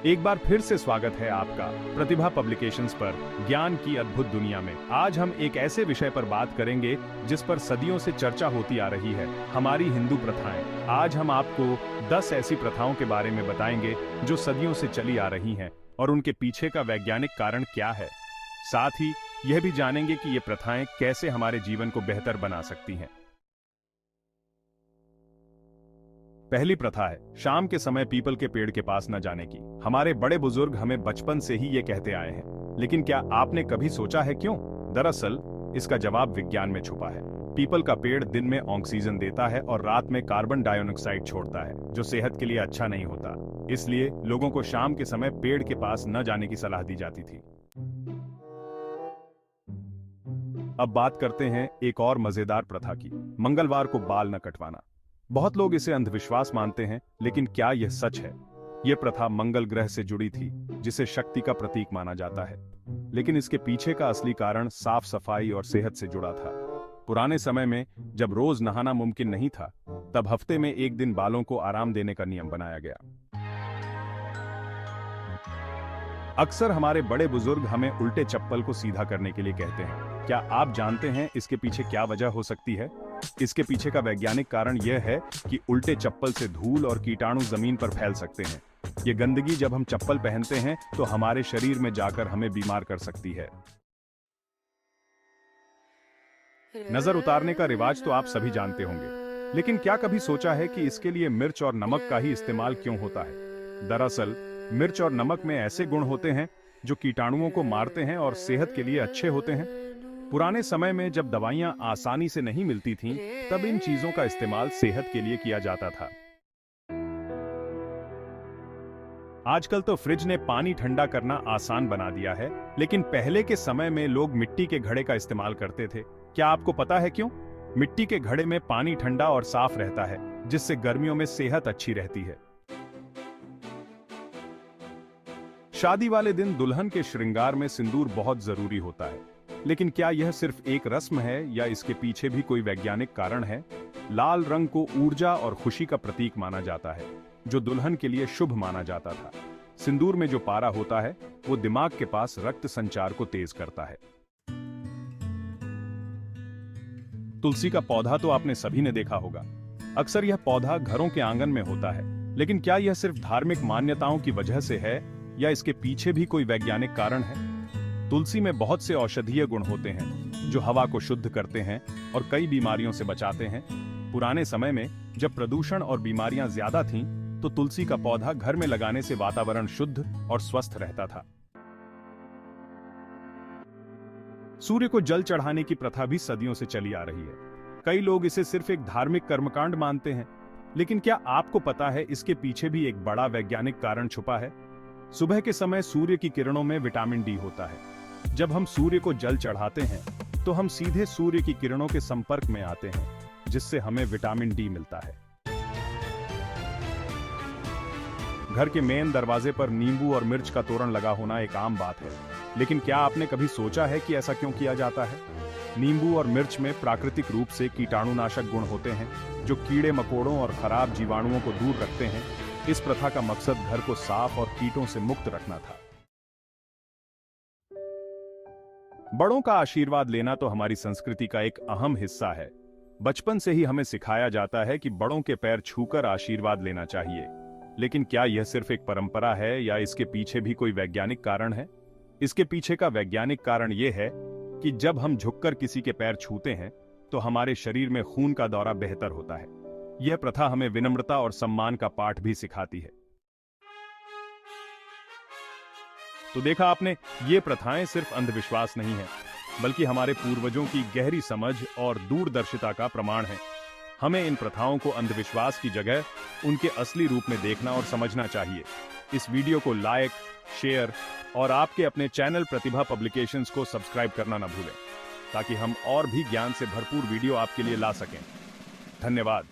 एक बार फिर से स्वागत है आपका प्रतिभा पब्लिकेशंस पर ज्ञान की अद्भुत दुनिया में। आज हम एक ऐसे विषय पर बात करेंगे जिस पर सदियों से चर्चा होती आ रही है, हमारी हिंदू प्रथाएं। आज हम आपको 10 ऐसी प्रथाओं के बारे में बताएंगे जो सदियों से चली आ रही हैं और उनके पीछे का वैज्ञानिक कारण क्या है। साथ ही यह भी जानेंगे कि ये प्रथाएं कैसे हमारे जीवन को बेहतर बना सकती हैं। पहली प्रथा है शाम के समय पीपल के पेड़ के पास न जाने की। हमारे बड़े बुजुर्ग हमें बचपन से ही ये कहते आए हैं, लेकिन क्या आपने कभी सोचा है क्यों? दरअसल इसका जवाब विज्ञान में छुपा है। पीपल का पेड़ दिन में ऑक्सीजन देता है और रात में कार्बन डाइऑक्साइड छोड़ता है, जो सेहत के लिए अच्छा नहीं होता। इसलिए लोगों को शाम के समय पेड़ के पास न जाने की सलाह दी जाती थी। अब बात करते हैं एक और मजेदार प्रथा की, मंगलवार को बाल न कटवाना। बहुत लोग इसे अंधविश्वास मानते हैं, लेकिन क्या यह सच है? यह प्रथा मंगल ग्रह से जुड़ी थी, जिसे शक्ति का प्रतीक माना जाता है। लेकिन इसके पीछे का असली कारण साफ सफाई और सेहत से जुड़ा था। पुराने समय में जब रोज नहाना मुमकिन नहीं था, तब हफ्ते में एक दिन बालों को आराम देने का नियम बनाया गया। अक्सर हमारे बड़े बुजुर्ग हमें उल्टे चप्पल को सीधा करने के लिए कहते हैं। क्या आप जानते हैं इसके पीछे क्या वजह हो सकती है? इसके पीछे का वैज्ञानिक कारण यह है कि उल्टे चप्पल से धूल और कीटाणु जमीन पर फैल सकते हैं। ये गंदगी जब हम चप्पल पहनते हैं तो हमारे शरीर में जाकर हमें बीमार कर सकती है। नजर उतारने का रिवाज तो आप सभी जानते होंगे, लेकिन क्या कभी सोचा है कि इसके लिए मिर्च और नमक का ही इस्तेमाल क्यों होता है? दरअसल मिर्च और नमक में ऐसे गुण होते हैं जो कीटाणुओं को मारते हैं और सेहत के लिए अच्छे होते हैं। पुराने समय में जब दवाइयां आसानी से नहीं मिलती थीं, तब इन चीजों का इस्तेमाल सेहत के लिए किया जाता था। आजकल तो फ्रिज ने पानी ठंडा करना आसान बना दिया है, लेकिन पहले के समय में लोग मिट्टी के घड़े का इस्तेमाल करते थे। क्या आपको पता है क्यों? मिट्टी के घड़े में पानी ठंडा और साफ रहता है, जिससे गर्मियों में सेहत अच्छी रहती है। शादी वाले दिन दुल्हन के श्रृंगार में सिंदूर बहुत जरूरी होता है, लेकिन क्या यह सिर्फ एक रस्म है या इसके पीछे भी कोई वैज्ञानिक कारण है? लाल रंग को ऊर्जा और खुशी का प्रतीक माना जाता है, जो दुल्हन के लिए शुभ माना जाता था। सिंदूर में जो पारा होता है, वो दिमाग के पास रक्त संचार को तेज करता है। तुलसी का पौधा तो आपने सभी ने देखा होगा। अक्सर यह पौधा घरों के आंगन में होता है, लेकिन क्या यह सिर्फ धार्मिक मान्यताओं की वजह से है या इसके पीछे भी कोई वैज्ञानिक कारण है? तुलसी में बहुत से औषधीय गुण होते हैं जो हवा को शुद्ध करते हैं और कई बीमारियों से बचाते हैं। पुराने समय में जब प्रदूषण और बीमारियां ज्यादा थीं, तो तुलसी का पौधा घर में लगाने से वातावरण शुद्ध और स्वस्थ रहता था। सूर्य को जल चढ़ाने की प्रथा भी सदियों से चली आ रही है। कई लोग इसे सिर्फ एक धार्मिक कर्मकांड मानते हैं, लेकिन क्या आपको पता है इसके पीछे भी एक बड़ा वैज्ञानिक कारण छुपा है? सुबह के समय सूर्य की किरणों में विटामिन डी होता है। जब हम सूर्य को जल चढ़ाते हैं, तो हम सीधे सूर्य की किरणों के संपर्क में आते हैं, जिससे हमें विटामिन डी मिलता है। घर के मेन दरवाजे पर नींबू और मिर्च का तोरण लगा होना एक आम बात है, लेकिन क्या आपने कभी सोचा है कि ऐसा क्यों किया जाता है? नींबू और मिर्च में प्राकृतिक रूप से कीटाणुनाशक गुण होते हैं, जो कीड़े मकोड़ों और खराब जीवाणुओं को दूर रखते हैं। इस प्रथा का मकसद घर को साफ और कीटों से मुक्त रखना था। बड़ों का आशीर्वाद लेना तो हमारी संस्कृति का एक अहम हिस्सा है। बचपन से ही हमें सिखाया जाता है कि बड़ों के पैर छूकर आशीर्वाद लेना चाहिए। लेकिन क्या यह सिर्फ एक परंपरा है या इसके पीछे भी कोई वैज्ञानिक कारण है? इसके पीछे का वैज्ञानिक कारण यह है कि जब हम झुककर किसी के पैर छूते हैं, तो हमारे शरीर में खून का दौरा बेहतर होता है। यह प्रथा हमें विनम्रता और सम्मान का पाठ भी सिखाती है। तो देखा आपने, ये प्रथाएं सिर्फ अंधविश्वास नहीं है, बल्कि हमारे पूर्वजों की गहरी समझ और दूरदर्शिता का प्रमाण है। हमें इन प्रथाओं को अंधविश्वास की जगह उनके असली रूप में देखना और समझना चाहिए। इस वीडियो को लाइक, शेयर और आपके अपने चैनल प्रतिभा पब्लिकेशंस को सब्सक्राइब करना न भूलें, ताकि हम और भी ज्ञान से भरपूर वीडियो आपके लिए ला सकें। धन्यवाद।